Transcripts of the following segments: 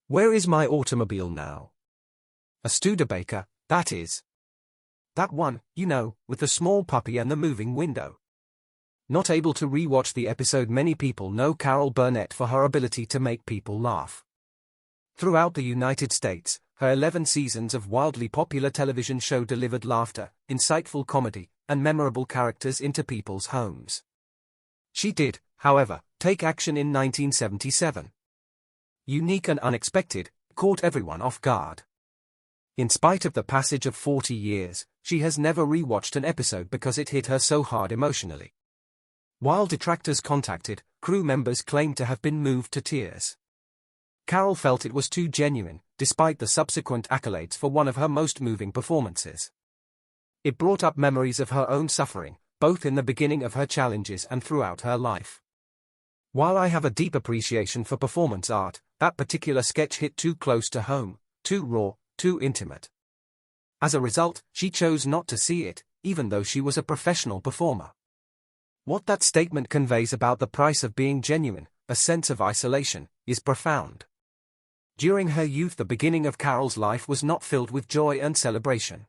Where is my automobile now? A Studebaker, that is. That one, you know, with the small puppy and the moving window. Not able to rewatch the episode. Many people know Carol Burnett for her ability to make people laugh. Throughout the United States, her 11 seasons of wildly popular television show delivered laughter, insightful comedy, and memorable characters into people's homes. She did, however, take action in 1977. Unique and unexpected, caught everyone off guard. In spite of the passage of 40 years, she has never rewatched an episode because it hit her so hard emotionally. While detractors contacted, crew members claimed to have been moved to tears. Carol felt it was too genuine, despite the subsequent accolades for one of her most moving performances. It brought up memories of her own suffering, both in the beginning of her challenges and throughout her life. While I have a deep appreciation for performance art, that particular sketch hit too close to home, too raw, too intimate. As a result, she chose not to see it, even though she was a professional performer. What that statement conveys about the price of being genuine, a sense of isolation, is profound. During her youth, the beginning of Carol's life was not filled with joy and celebration.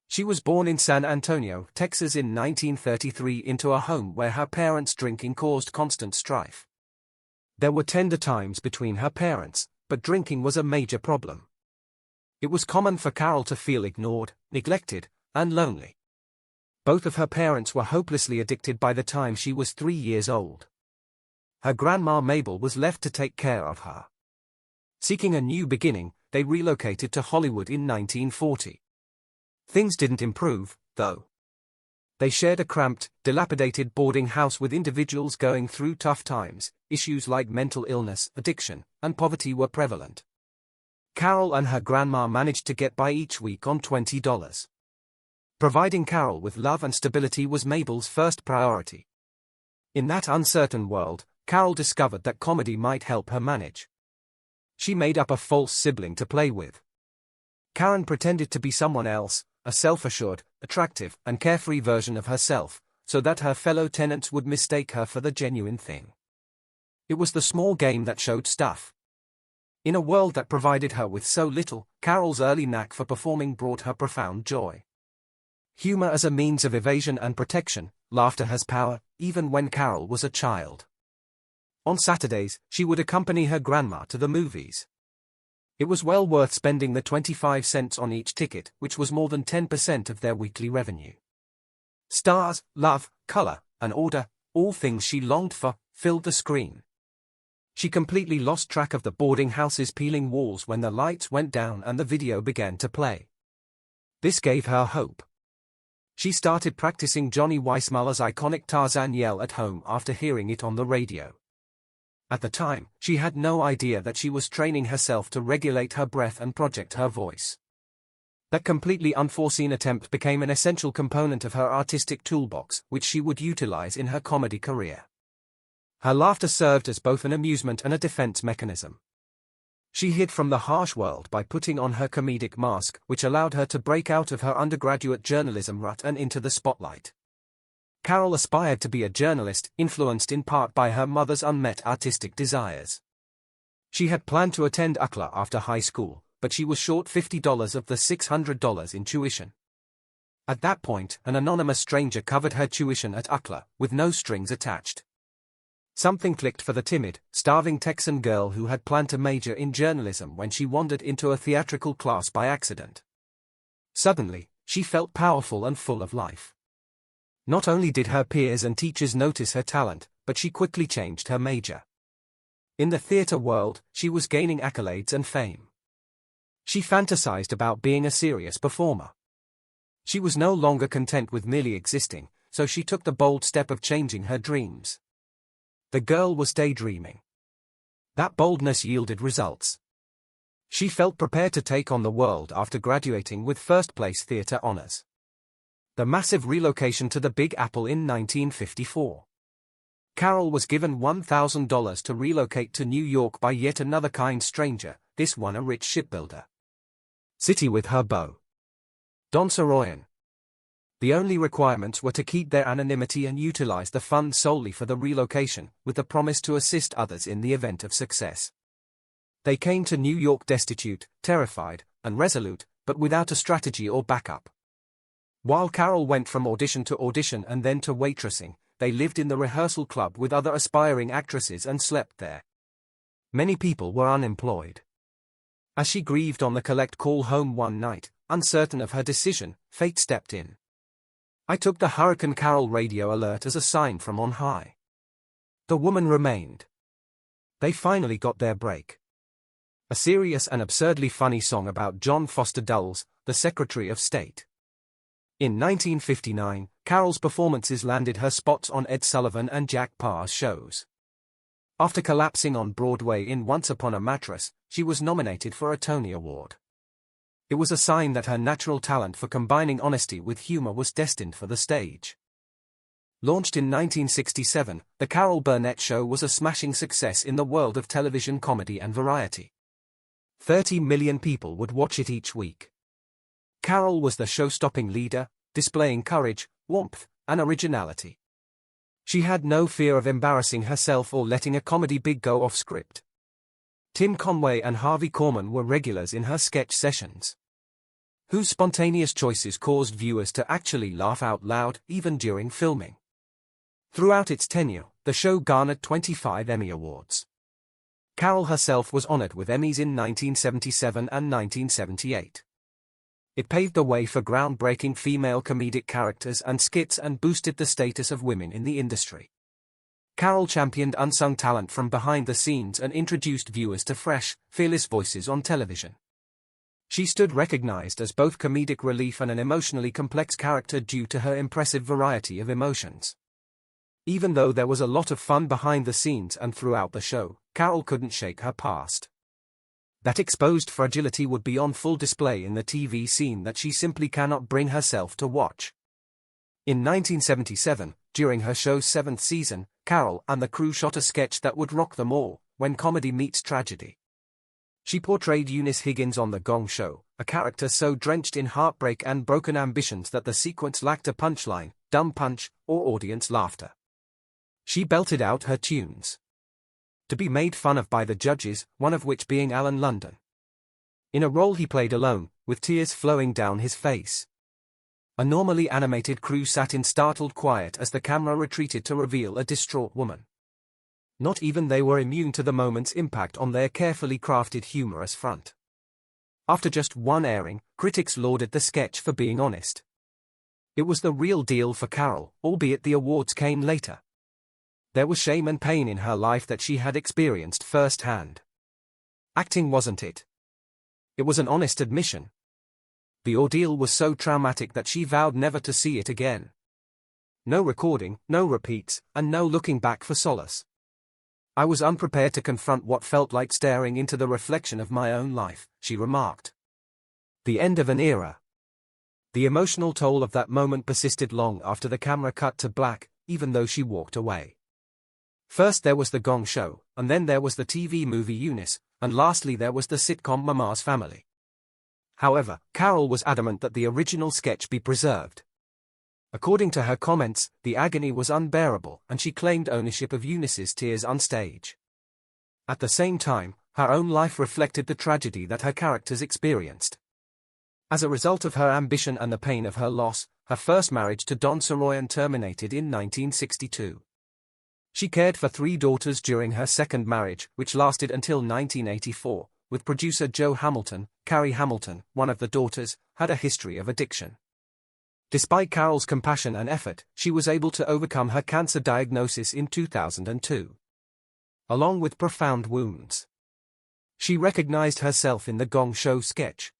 She was born in San Antonio, Texas in 1933 into a home where her parents' drinking caused constant strife. There were tender times between her parents, but drinking was a major problem. It was common for Carol to feel ignored, neglected, and lonely. Both of her parents were hopelessly addicted by the time she was 3 years old. Her grandma Mabel was left to take care of her. Seeking a new beginning, they relocated to Hollywood in 1940. Things didn't improve, though. They shared a cramped, dilapidated boarding house with individuals going through tough times. Issues like mental illness, addiction, and poverty were prevalent. Carol and her grandma managed to get by each week on $20. Providing Carol with love and stability was Mabel's first priority. In that uncertain world, Carol discovered that comedy might help her manage. She made up a false sibling to play with. Karen pretended to be someone else, a self-assured, attractive, and carefree version of herself, so that her fellow tenants would mistake her for the genuine thing. It was the small game that showed stuff. In a world that provided her with so little, Carol's early knack for performing brought her profound joy. Humor as a means of evasion and protection, laughter has power, even when Carol was a child. On Saturdays, she would accompany her grandma to the movies. It was well worth spending the 25 cents on each ticket, which was more than 10% of their weekly revenue. Stars, love, color, and order, all things she longed for, filled the screen. She completely lost track of the boarding house's peeling walls when the lights went down and the video began to play. This gave her hope. She started practicing Johnny Weissmuller's iconic Tarzan yell at home after hearing it on the radio. At the time, she had no idea that she was training herself to regulate her breath and project her voice. That completely unforeseen attempt became an essential component of her artistic toolbox, which she would utilize in her comedy career. Her laughter served as both an amusement and a defense mechanism. She hid from the harsh world by putting on her comedic mask, which allowed her to break out of her undergraduate journalism rut and into the spotlight. Carol aspired to be a journalist, influenced in part by her mother's unmet artistic desires. She had planned to attend UCLA after high school, but she was short $50 of the $600 in tuition. At that point, an anonymous stranger covered her tuition at UCLA, with no strings attached. Something clicked for the timid, starving Texan girl who had planned to major in journalism when she wandered into a theatrical class by accident. Suddenly, she felt powerful and full of life. Not only did her peers and teachers notice her talent, but she quickly changed her major. In the theater world, she was gaining accolades and fame. She fantasized about being a serious performer. She was no longer content with merely existing, so she took the bold step of changing her dreams. The girl was daydreaming. That boldness yielded results. She felt prepared to take on the world after graduating with first-place theater honors. The massive relocation to the Big Apple in 1954. Carol was given $1,000 to relocate to New York by yet another kind stranger, this one a rich shipbuilder. City with her beau, Don Soroyan. The only requirements were to keep their anonymity and utilize the funds solely for the relocation, with the promise to assist others in the event of success. They came to New York destitute, terrified, and resolute, but without a strategy or backup. While Carol went from audition to audition and then to waitressing, they lived in the rehearsal club with other aspiring actresses and slept there. Many people were unemployed. As she grieved on the collect call home one night, uncertain of her decision, fate stepped in. "I took the Hurricane Carol radio alert as a sign from on high." The woman remained. They finally got their break. A serious and absurdly funny song about John Foster Dulles, the Secretary of State. In 1959, Carol's performances landed her spots on Ed Sullivan and Jack Parr's shows. After collapsing on Broadway in Once Upon a Mattress, she was nominated for a Tony Award. It was a sign that her natural talent for combining honesty with humor was destined for the stage. Launched in 1967, The Carol Burnett Show was a smashing success in the world of television comedy and variety. 30 million people would watch it each week. Carol was the show-stopping leader, displaying courage, warmth, and originality. She had no fear of embarrassing herself or letting a comedy big go off script. Tim Conway and Harvey Korman were regulars in her sketch sessions, whose spontaneous choices caused viewers to actually laugh out loud, even during filming. Throughout its tenure, the show garnered 25 Emmy Awards. Carol herself was honored with Emmys in 1977 and 1978. It paved the way for groundbreaking female comedic characters and skits and boosted the status of women in the industry. Carol championed unsung talent from behind the scenes and introduced viewers to fresh, fearless voices on television. She stood recognized as both comedic relief and an emotionally complex character due to her impressive variety of emotions. Even though there was a lot of fun behind the scenes and throughout the show, Carol couldn't shake her past. That exposed fragility would be on full display in the TV scene that she simply cannot bring herself to watch. In 1977, during her show's 7th season, Carol and the crew shot a sketch that would rock them all, When Comedy Meets Tragedy. She portrayed Eunice Higgins on The Gong Show, a character so drenched in heartbreak and broken ambitions that the sequence lacked a punchline, dumb punch, or audience laughter. She belted out her tunes, to be made fun of by the judges, one of which being Alan London. In a role he played alone, with tears flowing down his face. A normally animated crew sat in startled quiet as the camera retreated to reveal a distraught woman. Not even they were immune to the moment's impact on their carefully crafted humorous front. After just one airing, critics lauded the sketch for being honest. It was the real deal for Carol, albeit the awards came later. There was shame and pain in her life that she had experienced firsthand. Acting wasn't it. It was an honest admission. The ordeal was so traumatic that she vowed never to see it again. No recording, no repeats, and no looking back for solace. "I was unprepared to confront what felt like staring into the reflection of my own life," she remarked. The end of an era. The emotional toll of that moment persisted long after the camera cut to black, even though she walked away. First there was The Gong Show, and then there was the TV movie Eunice, and lastly there was the sitcom Mama's Family. However, Carol was adamant that the original sketch be preserved. According to her comments, the agony was unbearable, and she claimed ownership of Eunice's tears on stage. At the same time, her own life reflected the tragedy that her characters experienced. As a result of her ambition and the pain of her loss, her first marriage to Don Soroyan terminated in 1962. She cared for 3 daughters during her second marriage, which lasted until 1984, with producer Joe Hamilton. Carrie Hamilton, one of the daughters, had a history of addiction. Despite Carol's compassion and effort, she was able to overcome her cancer diagnosis in 2002. Along with profound wounds, she recognized herself in the Gong Show sketch.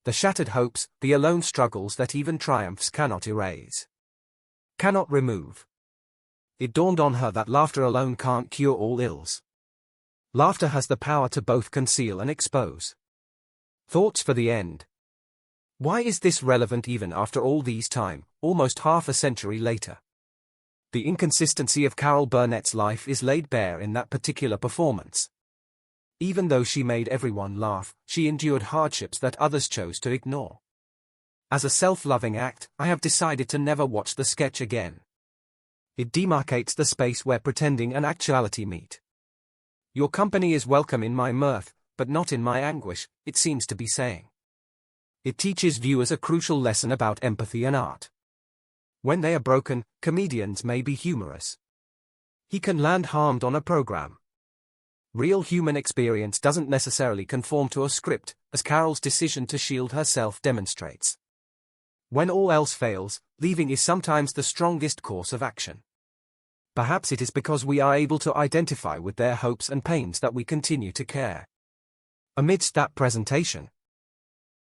The shattered hopes, the alone struggles that even triumphs cannot erase, cannot remove. It dawned on her that laughter alone can't cure all ills. Laughter has the power to both conceal and expose. Thoughts for the end. Why is this relevant even after all these time, almost half a century later? The inconsistency of Carol Burnett's life is laid bare in that particular performance. Even though she made everyone laugh, she endured hardships that others chose to ignore. As a self-loving act, I have decided to never watch the sketch again. It demarcates the space where pretending and actuality meet. Your company is welcome in my mirth, but not in my anguish, it seems to be saying. It teaches viewers a crucial lesson about empathy and art. When they are broken, comedians may be humorous. He can land harmed on a program. Real human experience doesn't necessarily conform to a script, as Carol's decision to shield herself demonstrates. When all else fails, leaving is sometimes the strongest course of action. Perhaps it is because we are able to identify with their hopes and pains that we continue to care. Amidst that presentation,